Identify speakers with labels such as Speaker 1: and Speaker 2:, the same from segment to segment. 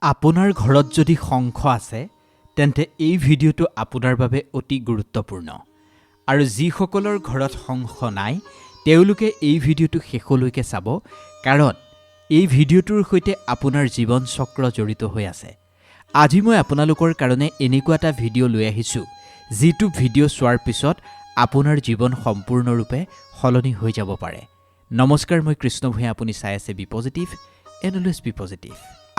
Speaker 1: আপোনাৰ ঘৰত যদি শংখ আছে তেন্তে এই ভিডিঅ'টো আপোনাৰ বাবে অতি গুৰুত্বপূৰ্ণ আৰু যিসকলৰ ঘৰত শংখ নাই তেওঁলোকে এই ভিডিঅ'টো শেষলৈকে চাব কাৰণ এই ভিডিঅ'টোৰ সৈতে আপোনাৰ জীৱন চক্ৰ জড়িত হৈ আছে। আজি মই আপোনালোকৰ কাৰণে এনেকুৱা এটা ভিডিঅ' লৈ আহিছো যিটো ভিডিঅ' চোৱাৰ পিছত আপোনাৰ জীৱন সম্পূৰ্ণৰূপে সলনি হৈ যাব পাৰে। নমস্কাৰ, মই কৃষ্ণ ভূঞা, আপুনি চাই আছে be positive and always be positive.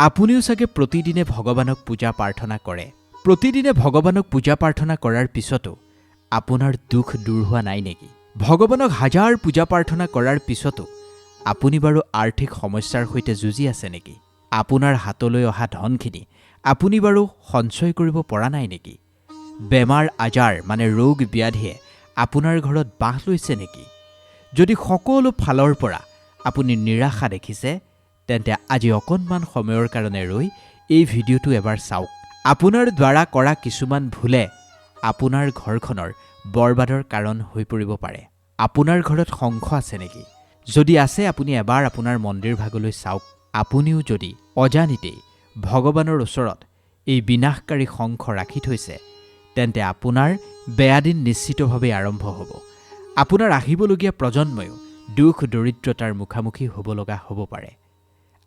Speaker 1: আপুনিও চাগে প্ৰতিদিনে ভগৱানক পূজা প্ৰাৰ্থনা কৰে। প্ৰতিদিনে ভগৱানক পূজা প্ৰাৰ্থনা কৰাৰ পিছতো আপোনাৰ দুখ দূৰ হোৱা নাই নেকি? ভগৱানক হাজাৰ পূজা প্ৰাৰ্থনা কৰাৰ পিছতো আপুনি বাৰু আৰ্থিক সমস্যাৰ সৈতে যুঁজি আছে নেকি? আপোনাৰ হাতলৈ অহা ধনখিনি আপুনি বাৰু সঞ্চয় কৰিব পৰা নাই নেকি? বেমাৰ আজাৰ মানে ৰোগ ব্যাধিয়ে আপোনাৰ ঘৰত বাস লৈছে নেকি? যদি সকলো ফালৰ পৰা আপুনি নিৰাশা দেখিছে তেন্তে আজি অকণমান সময়ৰ কাৰণে ৰৈ এই ভিডিঅ'টো এবাৰ চাওক। আপোনাৰ দ্বাৰা কৰা কিছুমান ভুলে আপোনাৰ ঘৰখনৰ বৰবাদৰ কাৰণ হৈ পৰিব পাৰে। আপোনাৰ ঘৰত শংখ আছে নেকি? যদি আছে আপুনি এবাৰ আপোনাৰ মন্দিৰ ভাগলৈ চাওক। আপুনিও যদি অজানিতেই ভগৱানৰ ওচৰত এই বিনাশকাৰী শংখ ৰাখি থৈছে তেন্তে আপোনাৰ বেয়া দিন নিশ্চিতভাৱে আৰম্ভ হ'ব। আপোনাৰ আহিবলগীয়া প্ৰজন্ময়ো দুখ দৰিদ্ৰতাৰ মুখামুখি হ'ব লগা হ'ব পাৰে।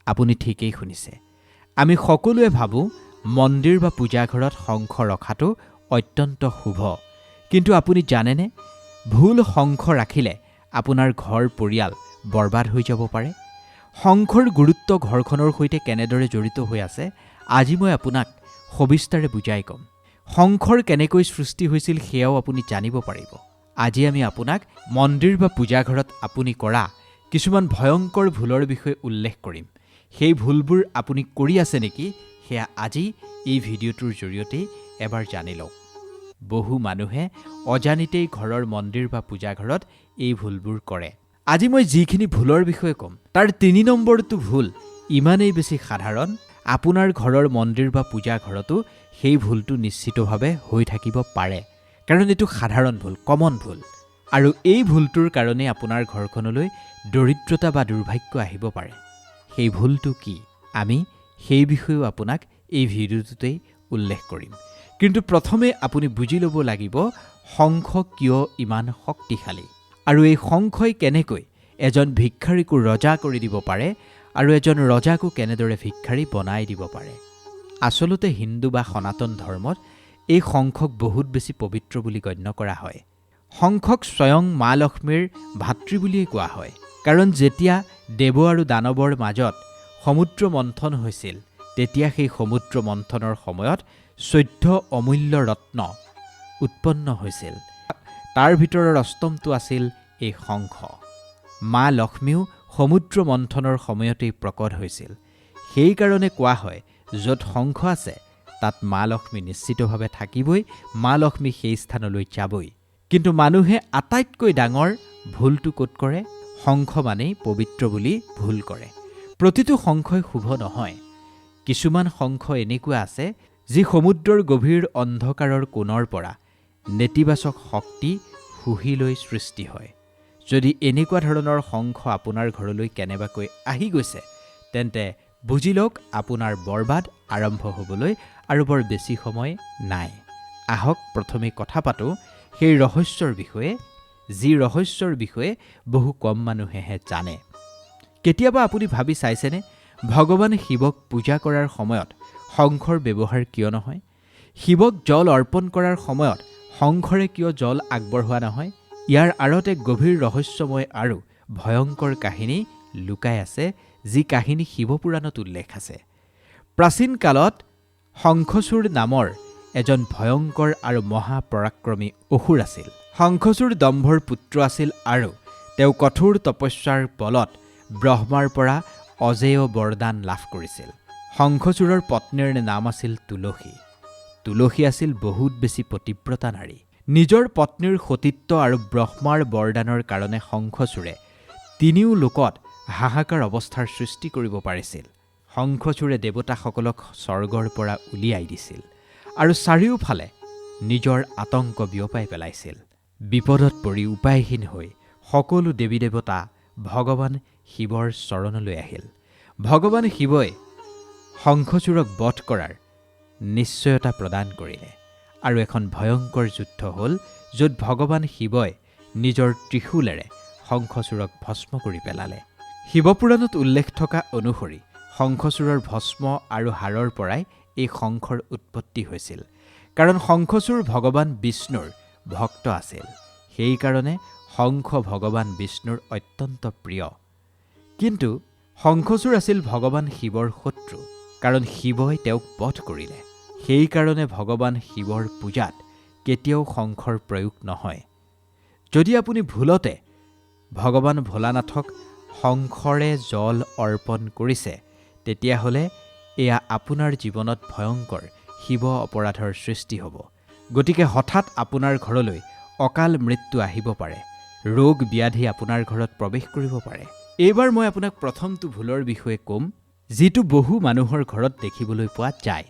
Speaker 1: আপুনি ঠিকেই শুনিছে। আমি সকলোৱে ভাবোঁ মন্দিৰ বা পূজাঘৰত শংখ ৰখাটো অত্যন্ত শুভ, কিন্তু আপুনি জানেনে ভুল শংখ ৰাখিলে আপোনাৰ ঘৰ পৰিয়াল বৰবাদ হৈ যাব পাৰে। শংখৰ গুৰুত্ব ঘৰখনৰ সৈতে কেনেদৰে জড়িত হৈ আছে আজি মই আপোনাক সবিস্তাৰে বুজাই ক'ম। শংখৰ কেনেকৈ সৃষ্টি হৈছিল সেয়াও আপুনি জানিব পাৰিব। আজি আমি আপোনাক মন্দিৰ বা পূজাঘৰত আপুনি কৰা কিছুমান ভয়ংকৰ ভুলৰ বিষয়ে উল্লেখ কৰিম। সেই ভুলবোৰ আপুনি কৰি আছে নেকি সেয়া আজি এই ভিডিঅ'টোৰ জৰিয়তে এবাৰ জানি লওক। বহু মানুহে অজানিতেই ঘৰৰ মন্দিৰ বা পূজাঘৰত এই ভুলবোৰ কৰে। আজি মই যিখিনি ভুলৰ বিষয়ে ক'ম তাৰ ৩ নম্বৰটো ভুল ইমানেই বেছি সাধাৰণ, আপোনাৰ ঘৰৰ মন্দিৰ বা পূজাঘৰতো সেই ভুলটো নিশ্চিতভাৱে হৈ থাকিব পাৰে, কাৰণ এইটো সাধাৰণ ভুল, কমন ভুল। আৰু এই ভুলটোৰ কাৰণে আপোনাৰ ঘৰখনলৈ দৰিদ্ৰতা বা দুৰ্ভাগ্য আহিব পাৰে। সেই ভুলটো কি আমি সেই বিষয়েও আপোনাক এই ভিডিঅ'টোতেই উল্লেখ কৰিম। কিন্তু প্ৰথমে আপুনি বুজি ল'ব লাগিব শংখ কিয় ইমান শক্তিশালী আৰু এই শংখই কেনেকৈ এজন ভিক্ষাৰীকো ৰজা কৰি দিব পাৰে আৰু এজন ৰজাকো কেনেদৰে ভিক্ষাৰী বনাই দিব পাৰে। আচলতে হিন্দু বা সনাতন ধৰ্মত এই শংখক বহুত বেছি পবিত্ৰ বুলি গণ্য কৰা হয়। শংখক স্বয়ং মা লক্ষ্মীৰ ভাতৃ বুলিয়েই কোৱা হয়, কাৰণ যেতিয়া দেৱ আৰু দানৱৰ মাজত সমুদ্ৰ মন্থন হৈছিল তেতিয়া সেই সমুদ্ৰ মন্থনৰ সময়ত 14 অমূল্য ৰত্ন উৎপন্ন হৈছিল। তাৰ ভিতৰৰ অষ্টমটো আছিল এই শংখ। মা লক্ষ্মীও সমুদ্ৰ মন্থনৰ সময়তেই প্ৰকট হৈছিল। সেইকাৰণে কোৱা হয় য'ত শংখ আছে তাত মা লক্ষ্মী নিশ্চিতভাৱে থাকিবই, মা লক্ষ্মী সেই স্থানলৈ যাবই। কিন্তু মানুহে আটাইতকৈ ডাঙৰ ভুলটো ক'ত কৰে? শংখ মানেই পবিত্ৰ বুলি ভুল কৰে। প্ৰতিটো শংখই শুভ নহয়। কিছুমান শংখ এনেকুৱা আছে যি সমুদ্ৰৰ গভীৰ অন্ধকাৰৰ কোণৰ পৰা নেতিবাচক শক্তি শুহি লৈ সৃষ্টি হয়। যদি এনেকুৱা ধৰণৰ শংখ আপোনাৰ ঘৰলৈ কেনেবাকৈ আহি গৈছে তেন্তে বুজি লওক আপোনাৰ বৰবাদ আৰম্ভ হ'বলৈ আৰু বৰ বেছি সময় নাই। আহক প্ৰথমে কথা পাতোঁ সেই ৰহস্যৰ বিষয়ে, যি ৰহস্যৰ বিষয়ে বহু কম মানুহেহে জানে। কেতিয়াবা আপুনি ভাবি চাইছেনে ভগৱান শিৱক পূজা কৰাৰ সময়ত শংখৰ ব্যৱহাৰ কিয় নহয়? শিৱক জল অৰ্পণ কৰাৰ সময়ত শংখৰে কিয় জল আগবঢ়োৱা নহয়? ইয়াৰ আঁৰত এক গভীৰ ৰহস্যময় আৰু ভয়ংকৰ কাহিনী লুকাই আছে, যি কাহিনী শিৱপুৰাণত উল্লেখ আছে। প্ৰাচীন কালত শংখচূড় নামৰ এজন ভয়ংকৰ আৰু মহাপৰাক্ৰমী অসুৰ আছিল। শংখচূড় দম্ভৰ পুত্ৰ আছিল আৰু তেওঁ কঠোৰ তপস্যাৰ বলত ব্ৰহ্মাৰ পৰা অজেয় বৰদান লাভ কৰিছিল। শংখচূড়ৰ পত্নীৰ নাম আছিল তুলসী। তুলসী আছিল বহুত বেছি পতিব্ৰতা নাৰী। নিজৰ পত্নীৰ সতীত্ব আৰু ব্ৰহ্মাৰ বৰদানৰ কাৰণে শংখচূড়ে 3 লোকত হাহাকাৰ অৱস্থাৰ সৃষ্টি কৰিব পাৰিছিল। শংখচূড়ে দেৱতাসকলক স্বৰ্গৰ পৰা উলিয়াই দিছিল আৰু চাৰিওফালে নিজৰ আতংক বিয়পাই পেলাইছিল। বিপদত পৰি উপায়হীন হৈ সকলো দেৱী দেৱতা ভগৱান শিৱৰ চৰণলৈ আহিল। ভগৱান শিৱই শংখচূড়ক বধ কৰাৰ নিশ্চয়তা প্ৰদান কৰিলে আৰু এখন ভয়ংকৰ যুদ্ধ হ'ল য'ত ভগৱান শিৱই নিজৰ ত্ৰিশূলেৰে শংখচূড়ক ভস্ম কৰি পেলালে। শিৱপুৰাণত উল্লেখ থকা অনুসৰি শংখচূড়ৰ ভস্ম আৰু হাড়ৰ পৰাই এই শংখৰ উৎপত্তি হৈছিল, কাৰণ শংখচূড় ভগৱান বিষ্ণুৰ ভক্ত আছিল। সেইকাৰণে শংখ ভগৱান বিষ্ণুৰ অত্যন্ত প্ৰিয়। কিন্তু শংখচূড় আছিল ভগৱান শিৱৰ শত্ৰু, কাৰণ শিৱই তেওঁক বধ কৰিলে। সেইকাৰণে ভগৱান শিৱৰ পূজাত কেতিয়াও শংখৰ প্ৰয়োগ নহয়। যদি আপুনি ভুলতে ভগৱান ভোলানাথক শংখৰে জল অৰ্পণ কৰিছে, তেতিয়াহ'লে এয়া আপোনাৰ জীৱনত ভয়ংকৰ শিৱ অপৰাধৰ সৃষ্টি হ'ব। গতিকে হঠাৎ আপোনাৰ ঘৰলৈ অকাল মৃত্যু আহিব পাৰে, ৰোগ ব্যাধি আপোনাৰ ঘৰত প্ৰৱেশ কৰিব পাৰে। এইবাৰ মই আপোনাক প্ৰথমটো ভুলৰ বিষয়ে ক'ম, যিটো বহু মানুহৰ ঘৰত দেখিবলৈ পোৱা যায়।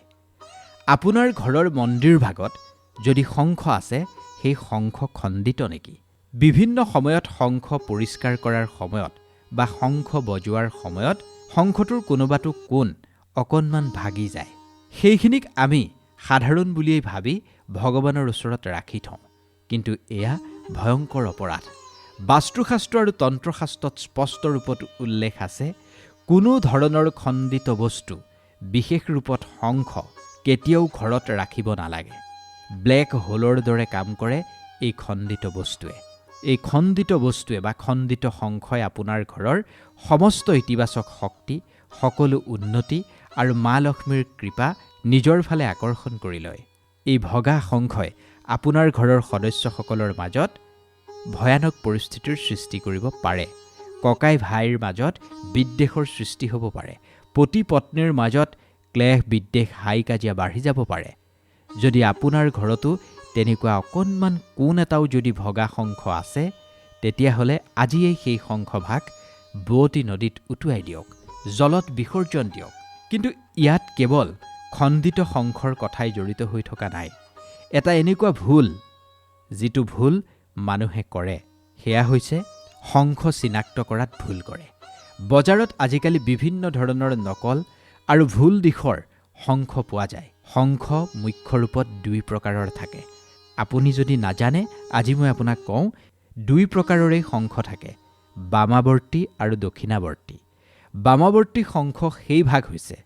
Speaker 1: আপোনাৰ ঘৰৰ মন্দিৰ ভাগত যদি শংখ আছে, সেই শংখ খণ্ডিত নেকি? বিভিন্ন সময়ত শংখ পৰিষ্কাৰ কৰাৰ সময়ত বা শংখ বজোৱাৰ সময়ত শংখটোৰ কোনোবাটো কোণ অকণমান ভাগি যায়। সেইখিনিক আমি সাধাৰণ বুলিয়েই ভাবি ভগৱানৰ ওচৰত ৰাখি থওঁ, কিন্তু এয়া ভয়ংকৰ অপৰাধ। বাস্তুশাস্ত্ৰ আৰু তন্ত্ৰশাস্ত্ৰত স্পষ্ট ৰূপত উল্লেখ আছে, কোনো ধৰণৰ খণ্ডিত বস্তু, বিশেষ ৰূপত শংখ কেতিয়াও ঘৰত ৰাখিব নালাগে। ব্লেক হোলৰ দৰে কাম কৰে এই খণ্ডিত বস্তুৱে। এই খণ্ডিত বস্তুৱে বা খণ্ডিত শংখই আপোনাৰ ঘৰৰ সমস্ত ইতিবাচক শক্তি, সকলো উন্নতি আৰু মা লক্ষ্মীৰ কৃপা নিজৰ ফালে আকৰ্ষণ কৰি লয়। এই ভগা শংখই আপোনাৰ ঘৰৰ সদস্যসকলৰ মাজত ভয়ানক পৰিস্থিতিৰ সৃষ্টি কৰিব পাৰে। ককাই ভাইৰ মাজত বিদ্বেষৰ সৃষ্টি হ'ব পাৰে। পতি পত্নীৰ মাজত ক্লেশ বিদ্বেষ হাই কাজিয়া বাঢ়ি যাব পাৰে। যদি আপোনাৰ ঘৰতো তেনেকুৱা অকণমান কোণ এটাও যদি ভগা শংখ আছে, তেতিয়াহ'লে আজিয়েই সেই শংখভাগ বোৱতী নদীত উটুৱাই দিয়ক, জলত বিসৰ্জন দিয়ক। কিন্তু ইয়াত কেৱল খণ্ডিত শংখৰ কথাই জড়িত হৈ থকা নাই। এটা এনেকুৱা ভুল, যিটো ভুল মানুহে কৰে, সেয়া হৈছে শংখ চিনাক্ত কৰাত ভুল কৰে। বজাৰত আজিকালি বিভিন্ন ধৰণৰ নকল আৰু ভুল দিশৰ শংখ পোৱা যায়। শংখ মুখ্য ৰূপত দুই প্ৰকাৰৰ থাকে। আপুনি যদি নাজানে, আজি মই আপোনাক কওঁ, দুই প্ৰকাৰৰেই শংখ থাকে, বামাৱৰ্তী আৰু দক্ষিণাৱৰ্তী। বামাৱৰ্তী শংখ সেই ভাগ হৈছে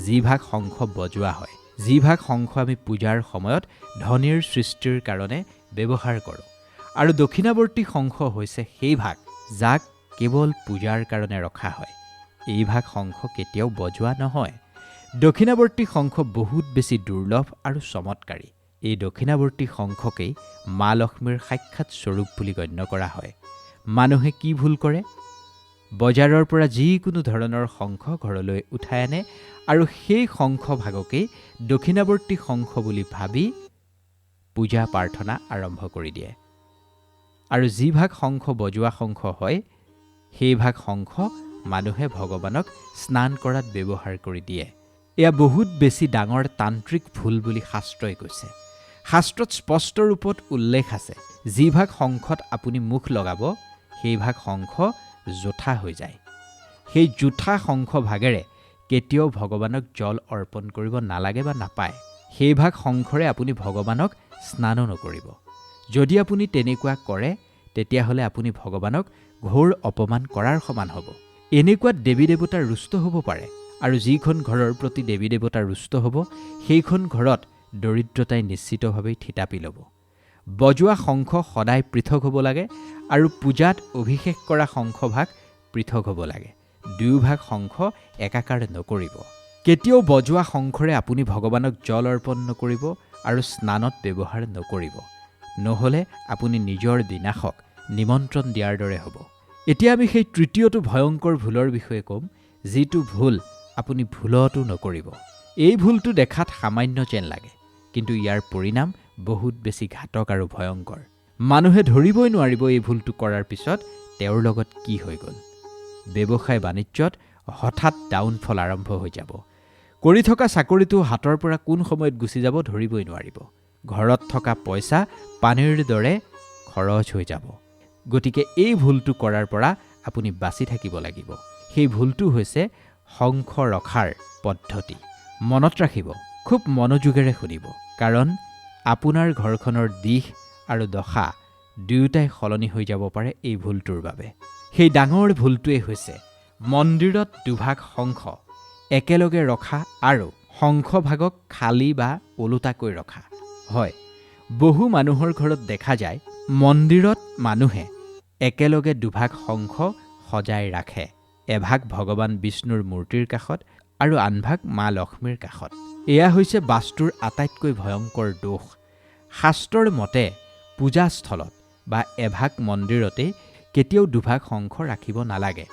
Speaker 1: যি ভাগ শংখ বজোৱা হয়, যি ভাগ শংখ আমি পূজাৰ সময়ত ধ্বনিৰ সৃষ্টিৰ কাৰণে ব্যৱহাৰ কৰোঁ। আৰু দক্ষিণাৱৰ্তী শংখ হৈছে সেই ভাগ যাক কেৱল পূজাৰ কাৰণে ৰখা হয়। এই ভাগ শংখ কেতিয়াও বজোৱা নহয়। দক্ষিণাৱৰ্তী শংখ বহুত বেছি দুৰ্লভ আৰু চমৎকাৰী। এই দক্ষিণাৱৰ্তী শংখকেই মা লক্ষ্মীৰ সাক্ষাৎ স্বৰূপ বুলি গণ্য কৰা হয়। মানুহে কি ভুল কৰে? বজাৰৰ পৰা যিকোনো ধৰণৰ শংখ ঘৰলৈ উঠাই আনে আৰু সেই শংখ ভাগকেই দক্ষিণাৱৰ্তী শংখ বুলি ভাবি পূজা প্ৰাৰ্থনা আৰম্ভ কৰি দিয়ে। আৰু যি ভাগ শংখ বজোৱা শংখ হয়, সেই ভাগ শংখ মানুহে ভগৱানক স্নান কৰাত ব্যৱহাৰ কৰি দিয়ে। এয়া বহুত বেছি ডাঙৰ তান্ত্ৰিক ভুল বুলি শাস্ত্ৰই কৈছে। শাস্ত্ৰত স্পষ্ট ৰূপত উল্লেখ আছে, যি ভাগ শংখত আপুনি মুখ লগাব, সেই ভাগ শংখ জোঠা হৈ যায়। সেই জোঠা শংখ ভাগেৰে কেতিয়াও ভগৱানক জল অৰ্পণ কৰিব নালাগে বা নাপায়। সেই ভাগ শংখৰে আপুনি ভগৱানক স্নানো নকৰিব। যদি আপুনি তেনেকুৱা কৰে, তেতিয়াহ'লে আপুনি ভগৱানক ঘোৰ অপমান কৰাৰ সমান হ'ব। এনেকুৱাত দেৱী দেৱতা ৰুষ্ট হ'ব পাৰে, আৰু যিখন ঘৰৰ প্ৰতি দেৱী দেৱতা ৰুষ্ট হ'ব, সেইখন ঘৰত দৰিদ্ৰতাই নিশ্চিতভাৱেই থিতাপি ল'ব। বজোৱা শংখ সদায় পৃথক হ'ব লাগে, আৰু পূজাত অভিষেক কৰা শংখভাগ পৃথক হ'ব লাগে। দুয়োভাগ শংখ একাকাৰ নকৰিব। কেতিয়াও বজোৱা শংখৰে আপুনি ভগৱানক জল অৰ্পণ নকৰিব আৰু স্নানত ব্যৱহাৰ নকৰিব, নহ'লে আপুনি নিজৰ বিনাশক নিমন্ত্ৰণ দিয়াৰ দৰে হ'ব। এতিয়া আমি সেই তৃতীয়টো ভয়ংকৰ ভুলৰ বিষয়ে ক'ম, যিটো ভুল আপুনি ভুলতো নকৰিব। এই ভুলটো দেখাত সামান্য যেন লাগে, কিন্তু ইয়াৰ পৰিণাম বহুত বেছি ঘাতক আৰু ভয়ংকৰ। মানুহে ধৰিবই নোৱাৰিব এই ভুলটো কৰাৰ পিছত তেওঁৰ লগত কি হৈ গ'ল। ব্যৱসায় বাণিজ্যত হঠাৎ ডাউনফল আৰম্ভ হৈ যাব। কৰি থকা চাকৰিটো হাতৰ পৰা কোন সময়ত গুচি যাব ধৰিবই নোৱাৰিব। ঘৰত থকা পইচা পানীৰ দৰে খৰচ হৈ যাব। গতিকে এই ভুলটো কৰাৰ পৰা আপুনি বাচি থাকিব লাগিব। সেই ভুলটো হৈছে শংখ ৰখাৰ পদ্ধতি। মনত ৰাখিব, খুব মনোযোগেৰে শুনিব, কাৰণ আপোনাৰ ঘৰখনৰ দিশ আৰু দশা দুয়োটাই সলনি হৈ যাব পাৰে এই ভুলটোৰ বাবে। সেই ডাঙৰ ভুলটোৱেই হৈছে মন্দিৰত দুভাগ শংখ একেলগে ৰখা আৰু শংখভাগক খালী বা ওলোটাকৈ ৰখা। হয়, বহু মানুহৰ ঘৰত দেখা যায় মন্দিৰত মানুহে একেলগে দুভাগ শংখ সজাই ৰাখে, এভাগ ভগৱান বিষ্ণুৰ মূৰ্তিৰ কাষত আৰু আনভাগ মা লক্ষ্মীৰ কাষত। এয়া হৈছে বাস্তুৰ আটাইতকৈ ভয়ংকৰ দোষ। শাস্ত্ৰৰ মতে পূজাস্থলত বা এভাগ মন্দিৰতেই কেতিয়াও দুভাগ শংখ ৰাখিব নালাগে।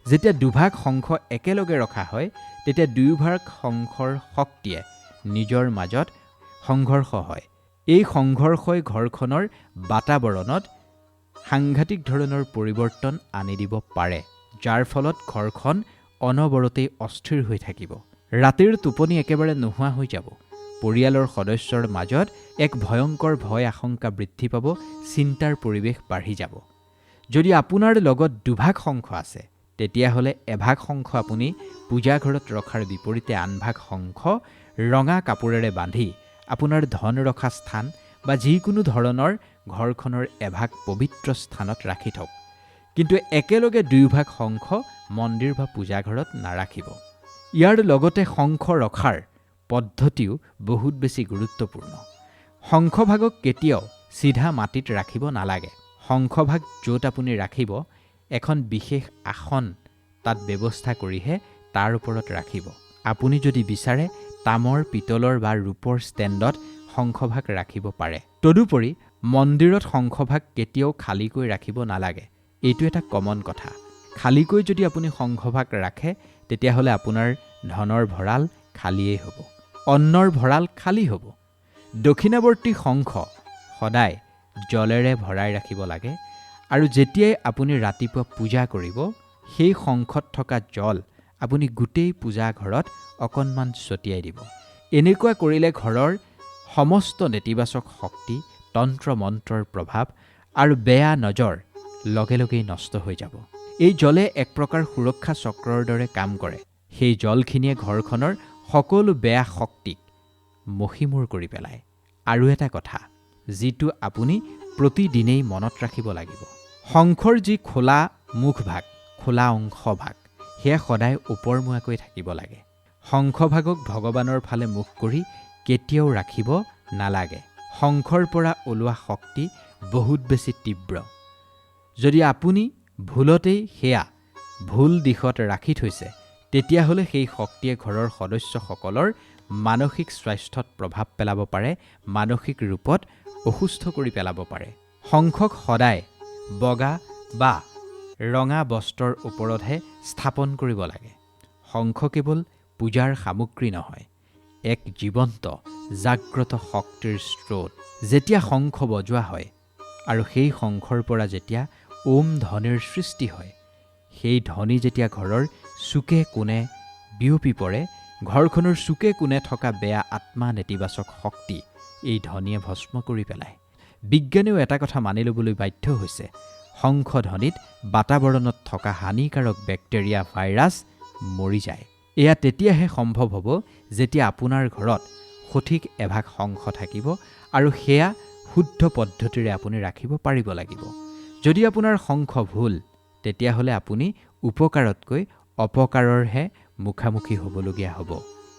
Speaker 1: যেতিয়া দুভাগ শংখ একেলগে ৰখা হয়, তেতিয়া দুয়োভাগ শংখৰ শক্তিয়ে নিজৰ মাজত সংঘৰ্ষ হয়। এই সংঘৰ্ষই ঘৰখনৰ বাতাবৰণত সাংঘাতিক ধৰণৰ পৰিৱৰ্তন আনি দিব পাৰে, যাৰ ফলত ঘৰখন অনবৰতেই অস্থিৰ হৈ থাকিব। ৰাতিৰ টোপনি একেবাৰে নোহোৱা হৈ যাব। পৰিয়ালৰ সদস্যৰ মাজত এক ভয়ংকৰ ভয় আশংকা বৃদ্ধি পাব, চিন্তাৰ পৰিৱেশ বাঢ়ি যাব। যদি আপোনাৰ লগত দুভাগ শংখ আছে, তেতিয়াহ'লে এভাগ শংখ আপুনি পূজাঘৰত ৰখাৰ বিপৰীতে আনভাগ শংখ ৰঙা কাপোৰেৰে বান্ধি আপোনাৰ ধন ৰখা স্থান বা যিকোনো ধৰণৰ ঘৰখনৰ এভাগ পবিত্ৰ স্থানত ৰাখি থওক। কিন্তু একেলগে দুয়োভাগ শংখ মন্দিৰ বা পূজাঘৰত নাৰাখিব। ইয়াৰ লগতে শংখ ৰখাৰ পদ্ধতিও বহুত বেছি গুৰুত্বপূৰ্ণ। শংখভাগক কেতিয়াও চিধা মাটিত ৰাখিব নালাগে। শংখভাগ য'ত আপুনি ৰাখিব, এখন বিশেষ আসন তাত ব্যৱস্থা কৰিহে তাৰ ওপৰত ৰাখিব। আপুনি যদি বিচাৰে তামৰ, পিতলৰ বা ৰূপৰ ষ্টেণ্ডত শংখভাগ ৰাখিব পাৰে। তদুপৰি মন্দিৰত শংখভাগ কেতিয়াও খালীকৈ ৰাখিব নালাগে। এইটো এটা কমন কথা। খালীকৈ যদি আপুনি শংখভাগ ৰাখে, তেতিয়াহ'লে আপোনাৰ ধনৰ ভঁৰাল খালীয়েই হ'ব, অন্নৰ ভঁৰাল খালী হ'ব। দক্ষিণাৱৰ্তী শংখ সদায় জলেৰে ভৰাই ৰাখিব লাগে, আৰু যেতিয়াই আপুনি ৰাতিপুৱা পূজা কৰিব, সেই শংখত থকা জল আপুনি গোটেই পূজা ঘৰত অকণমান ছটিয়াই দিব। এনেকুৱা কৰিলে ঘৰৰ সমস্ত নেতিবাচক শক্তি, তন্ত্ৰ মন্ত্ৰৰ প্ৰভাৱ আৰু বেয়া নজৰ লগে লগেই নষ্ট হৈ যাব। এই জলে এক প্ৰকাৰ সুৰক্ষা চক্ৰৰ দৰে কাম কৰে। সেই জলখিনিয়ে ঘৰখনৰ সকলো বেয়া শক্তিক মষিমূৰ কৰি পেলায়। আৰু এটা কথা, যিটো আপুনি প্ৰতিদিনেই মনত ৰাখিব লাগিব, শংখৰ যি খোলা মুখভাগ, খোলা অংশভাগ, সেয়া সদায় ওপৰমুৱাকৈ থাকিব লাগে। শংখভাগক ভগৱানৰ ফালে মুখ কৰি কেতিয়াও ৰাখিব নালাগে। শংখৰ পৰা ওলোৱা শক্তি বহুত বেছি তীব্ৰ। যদি আপুনি ভুলতেই সেয়া ভুল দিশত ৰাখি থৈছে, তেতিয়াহ'লে সেই শক্তিয়ে ঘৰৰ সদস্যসকলৰ মানসিক স্বাস্থ্যত প্ৰভাৱ পেলাব পাৰে, মানসিক ৰূপত অসুস্থ কৰি পেলাব পাৰে। শংখক সদায় বগা বা ৰঙা বস্ত্ৰৰ ওপৰতহে স্থাপন কৰিব লাগে। শংখ কেৱল পূজাৰ সামগ্ৰী নহয়, এক জীৱন্ত জাগ্ৰত শক্তিৰ স্ৰোত। যেতিয়া শংখ বজোৱা হয় আৰু সেই শংখৰ পৰা যেতিয়া ওম ধ্বনিৰ সৃষ্টি হয়, সেই ধ্বনি যেতিয়া ঘৰৰ চুকে কোণে বিয়পি পৰে, ঘৰখনৰ চুকে কোণে থকা বেয়া আত্মা, নেতিবাচক শক্তি এই ধ্বনিয়ে ভস্ম কৰি পেলায়। বিজ্ঞানেও এটা কথা মানি ল'বলৈ বাধ্য হৈছে, শংখ ধ্বনিত বাতাবৰণত থকা হানিকাৰক বেক্টেৰিয়া, ভাইৰাছ মৰি যায়। এয়া তেতিয়াহে সম্ভৱ হ'ব যেতিয়া আপোনাৰ ঘৰত সঠিক এভাগ শংখ থাকিব, আৰু সেয়া শুদ্ধ পদ্ধতিৰে আপুনি ৰাখিব পাৰিব লাগিব। যদি আপোনাৰ শংখ ভুল, তেতিয়াহ'লে আপুনি উপকাৰতকৈ অপকাৰৰহে মুখামুখি হ'বলগীয়া হ'ব।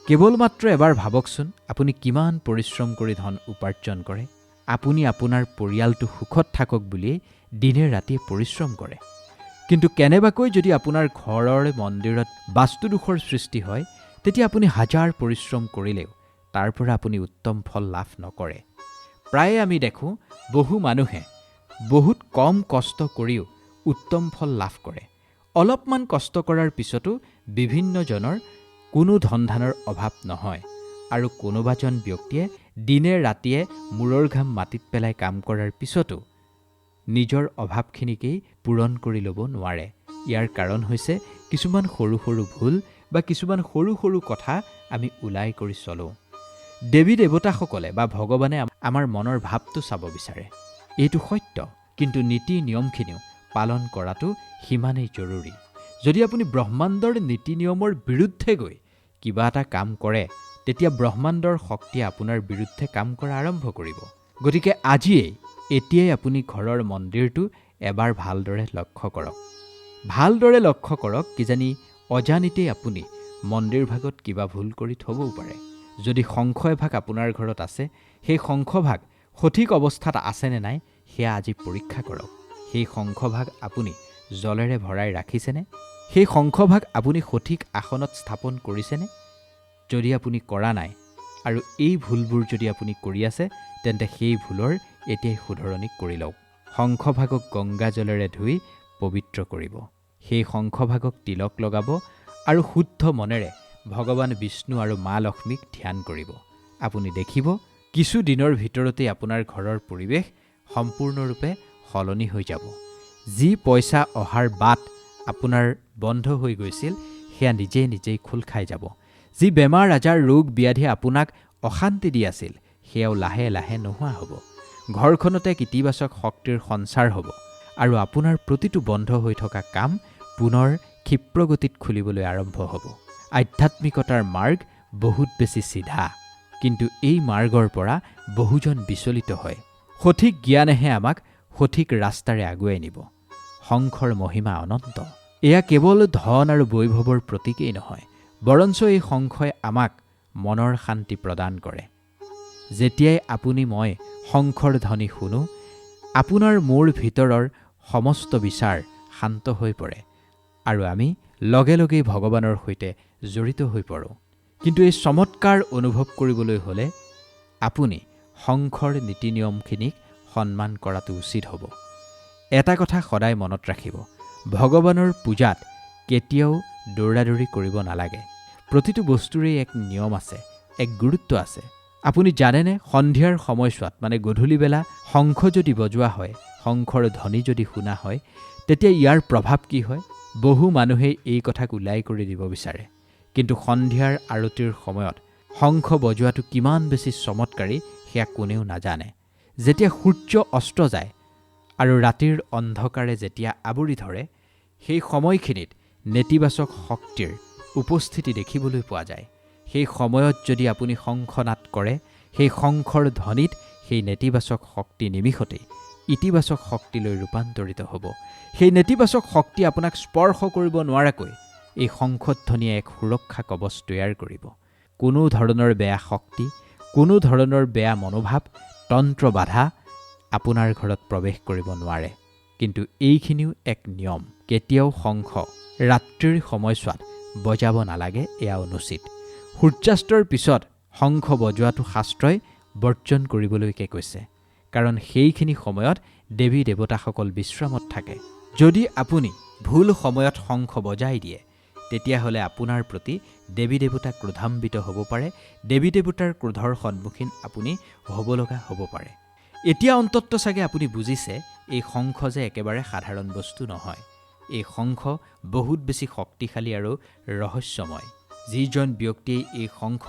Speaker 1: কেৱল মাত্ৰ এবাৰ ভাবকচোন, আপুনি কিমান পৰিশ্ৰম কৰি ধন উপাৰ্জন কৰে। আপুনি আপোনাৰ পৰিয়ালটো সুখত থাকক বুলিয়েই দিনে ৰাতিয়ে পৰিশ্ৰম কৰে। কিন্তু কেনেবাকৈ যদি আপোনাৰ ঘৰৰ মন্দিৰত বাস্তুদোষৰ সৃষ্টি হয়, তেতিয়া আপুনি হাজাৰ পৰিশ্ৰম কৰিলেও তাৰ পৰা আপুনি উত্তম ফল লাভ নকৰে। প্ৰায়ে আমি দেখোঁ বহু মানুহে বহুত কম কষ্ট কৰিও উত্তম ফল লাভ কৰে। অলপমান কষ্ট কৰাৰ পিছতো বিভিন্নজনৰ কোনো ধন ধানৰ অভাৱ নহয়, আৰু কোনোবাজন ব্যক্তিয়ে দিনে ৰাতিয়ে মূৰৰ ঘাম মাটিত পেলাই কাম কৰাৰ পিছতো নিজৰ অভাৱখিনিকেই পূৰণ কৰি ল'ব নোৱাৰে। ইয়াৰ কাৰণ হৈছে কিছুমান সৰু সৰু ভুল বা কিছুমান সৰু সৰু কথা আমি ওলাই কৰি চলোঁ। দেৱী দেৱতাসকলে বা ভগৱানে আমাৰ মনৰ ভাৱটো চাব বিচাৰে, এইটো সত্য। কিন্তু নীতি নিয়মখিনিও পালন কৰাটো সিমানেই জৰুৰী। যদি আপুনি ব্ৰহ্মাণ্ডৰ নীতি নিয়মৰ বিৰুদ্ধে গৈ কিবা এটা কাম কৰে তেতিয়া ব্ৰহ্মাণ্ডৰ শক্তিয়ে আপোনাৰ বিৰুদ্ধে কাম কৰা আৰম্ভ কৰিব। গতিকে এতিয়াই আপুনি ঘৰৰ মন্দিৰটো এবাৰ ভালদৰে লক্ষ্য কৰক। ভালদৰে লক্ষ্য কৰক, কিজানি অজানিতেই আপুনি মন্দিৰ ভাগত কিবা ভুল কৰি থবও পাৰে। যদি শংখ এভাগ আপোনাৰ ঘৰত আছে, সেই শংখভাগ সঠিক অৱস্থাত আছেনে নাই সেয়া আজি পৰীক্ষা কৰক। সেই শংখভাগ আপুনি জলেৰে ভৰাই ৰাখিছেনে? সেই শংখভাগ আপুনি সঠিক আসনত স্থাপন কৰিছেনে? যদি আপুনি কৰা নাই আৰু এই ভুলবোৰ যদি আপুনি কৰি আছে, তেন্তে সেই ভুলৰ এতিয়াই শুধৰণি কৰি লওক। শংখভাগক গংগা জলেৰে ধুই পবিত্ৰ কৰিব। সেই শংখভাগক তিলক লগাব আৰু শুদ্ধ মনেৰে ভগৱান বিষ্ণু আৰু মা লক্ষ্মীক ধ্যান কৰিব। আপুনি দেখিব কিছু দিনৰ ভিতৰতেই আপোনাৰ ঘৰৰ পৰিৱেশ সম্পূৰ্ণৰূপে সলনি হৈ যাব। যি পইচা অহাৰ বাট আপোনাৰ বন্ধ হৈ গৈছিল সেয়া নিজেই খোল খাই যাব। যি বেমাৰ আজাৰ ৰোগ ব্যাধি আপোনাক অশান্তি দি আছিল সেয়াও লাহে লাহে নোহোৱা হ'ব। ঘৰখনতে ইতিবাচক শক্তিৰ সঞ্চাৰ হ'ব আৰু আপোনাৰ প্ৰতিটো বন্ধ হৈ থকা কাম পুনৰ ক্ষিপ্ৰগতিত খুলিবলৈ আৰম্ভ হ'ব। আধ্যাত্মিকতাৰ মাৰ্গ বহুত বেছি চিধা, কিন্তু এই মাৰ্গৰ পৰা বহুজন বিচলিত হয়। সঠিক জ্ঞানেহে আমাক সঠিক ৰাস্তাৰে আগুৱাই নিব। শংখৰ মহিমা অনন্ত। এয়া কেৱল ধন আৰু বৈভৱৰ প্ৰতীকেই নহয়, বৰঞ্চ এই শংখই আমাক মনৰ শান্তি প্ৰদান কৰে। যেতিয়াই আপুনি মই শংখৰ ধ্বনি শুনো, আপোনাৰ মোৰ ভিতৰৰ সমস্ত বিচাৰ শান্ত হৈ পৰে আৰু আমি লগে লগেই ভগৱানৰ সৈতে জড়িত হৈ পৰোঁ। কিন্তু এই চমৎকাৰ অনুভৱ কৰিবলৈ হ'লে আপুনি শংখৰ নীতি নিয়মখিনিক সন্মান কৰাটো উচিত হ'ব। এটা কথা সদায় মনত ৰাখিব, ভগৱানৰ পূজাত কেতিয়াও দৌৰাদৌৰি কৰিব নালাগে। প্ৰতিটো বস্তুৰেই এক নিয়ম আছে, এক গুৰুত্ব আছে। আপুনি জানেনে, সন্ধিয়াৰ সময়ছোৱাত মানে গধূলি বেলা শংখ যদি বজোৱা হয়, শংখৰ ধ্বনি যদি শুনা হয়, তেতিয়া ইয়াৰ প্ৰভাৱ কি হয়? বহু মানুহেই এই কথাক ওলাই কৰি দিব বিচাৰে, কিন্তু সন্ধিয়াৰ আৰতিৰ সময়ত শংখ বজোৱাটো কিমান বেছি চমৎকাৰী সেয়া কোনেও নাজানে। যেতিয়া সূৰ্য অস্ত যায় আৰু ৰাতিৰ অন্ধকাৰে যেতিয়া আৱৰি ধৰে, সেই সময়খিনিত নেতিবাচক শক্তিৰ উপস্থিতি দেখিবলৈ পোৱা যায়। সেই সময়ত যদি আপুনি শংখনাদ কৰে, সেই শংখৰ ধ্বনিত সেই নেতিবাচক শক্তি নিমিষতেই ইতিবাচক শক্তিলৈ ৰূপান্তৰিত হ'ব। সেই নেতিবাচক শক্তি আপোনাক স্পৰ্শ কৰিব নোৱাৰাকৈ এই শংখধ্বনিয়ে এক সুৰক্ষা কৱচ তৈয়াৰ কৰিব। কোনো ধৰণৰ বেয়া শক্তি, কোনো ধৰণৰ বেয়া মনোভাৱ, তন্ত্ৰ বাধা আপোনাৰ ঘৰত প্ৰৱেশ কৰিব নোৱাৰে। কিন্তু এইখিনিও এক নিয়ম, কেতিয়াও শংখ ৰাত্ৰিৰ সময়ছোৱাত বজাব নালাগে, এয়া অনুচিত। সূৰ্যাস্তৰ পিছত শংখ বজোৱাটো শাস্ত্ৰই বৰ্জন কৰিবলৈকে কৈছে, কাৰণ সেইখিনি সময়ত দেৱী দেৱতাসকল বিশ্ৰামত থাকে। যদি আপুনি ভুল সময়ত শংখ বজাই দিয়ে, তেতিয়াহ'লে আপোনাৰ প্ৰতি দেৱী দেৱতা ক্ৰোধান্বিত হ'ব পাৰে। দেৱী দেৱতাৰ ক্ৰোধৰ সন্মুখীন আপুনি হ'ব লগা হ'ব পাৰে। এতিয়া অন্ততঃ চাগে আপুনি বুজিছে, এই শংখ যে একেবাৰে সাধাৰণ বস্তু নহয়। এই শংখ বহুত বেছি শক্তিশালী আৰু ৰহস্যময়। যিজন ব্যক্তিয়ে এই শংখ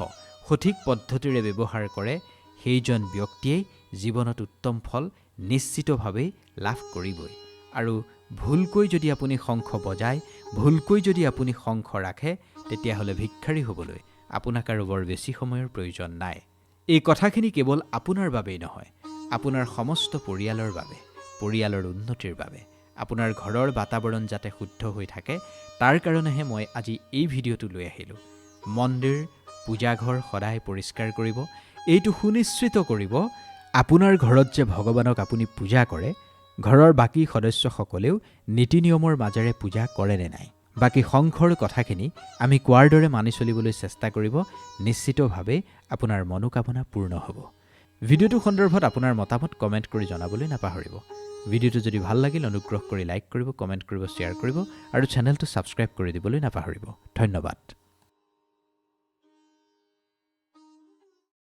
Speaker 1: সঠিক পদ্ধতিৰে ব্যৱহাৰ কৰে, সেইজন ব্যক্তিয়েই জীৱনত উত্তম ফল নিশ্চিতভাৱেই লাভ কৰিবই। আৰু ভুলকৈ যদি আপুনি শংখ বজায়, ভুলকৈ যদি আপুনি শংখ ৰাখে, তেতিয়াহ'লে ভিক্ষাৰী হ'বলৈ আপোনাক আৰু বৰ বেছি সময়ৰ প্ৰয়োজন নাই। এই কথাখিনি কেৱল আপোনাৰ বাবেই নহয়, আপোনাৰ সমস্ত পৰিয়ালৰ বাবে, পৰিয়ালৰ উন্নতিৰ বাবে, আপোনাৰ ঘৰৰ বাতাবৰণ যাতে শুদ্ধ হৈ থাকে, তাৰ কাৰণেহে মই আজি এই ভিডিঅ'টো লৈ আহিলোঁ। মন্দিৰ, পূজাঘৰ সদায় পৰিষ্কাৰ কৰিব। এইটো সুনিশ্চিত কৰিব, আপোনাৰ ঘৰত যে ভগৱানক আপুনি পূজা কৰে, ঘৰৰ বাকী সদস্যসকলেও নীতি নিয়মৰ মাজেৰে পূজা কৰে নে নাই। বাকী শংখৰ কথাখিনি আমি কোৱাৰ দৰে মানি চলিবলৈ চেষ্টা কৰিব। নিশ্চিতভাৱে আপোনাৰ মনোকামনা পূৰ্ণ হ'ব। ভিডিঅ'টো সন্দৰ্ভত আপোনাৰ মতামত কমেণ্ট কৰি জনাবলৈ নাপাহৰিব। ভিডিঅ'টো যদি ভাল লাগিল, অনুগ্ৰহ কৰি লাইক কৰিব, কমেণ্ট কৰিব, শ্বেয়াৰ কৰিব আৰু চেনেলটো ছাবস্ক্ৰাইব কৰি দিবলৈ নাপাহৰিব। ধন্যবাদ।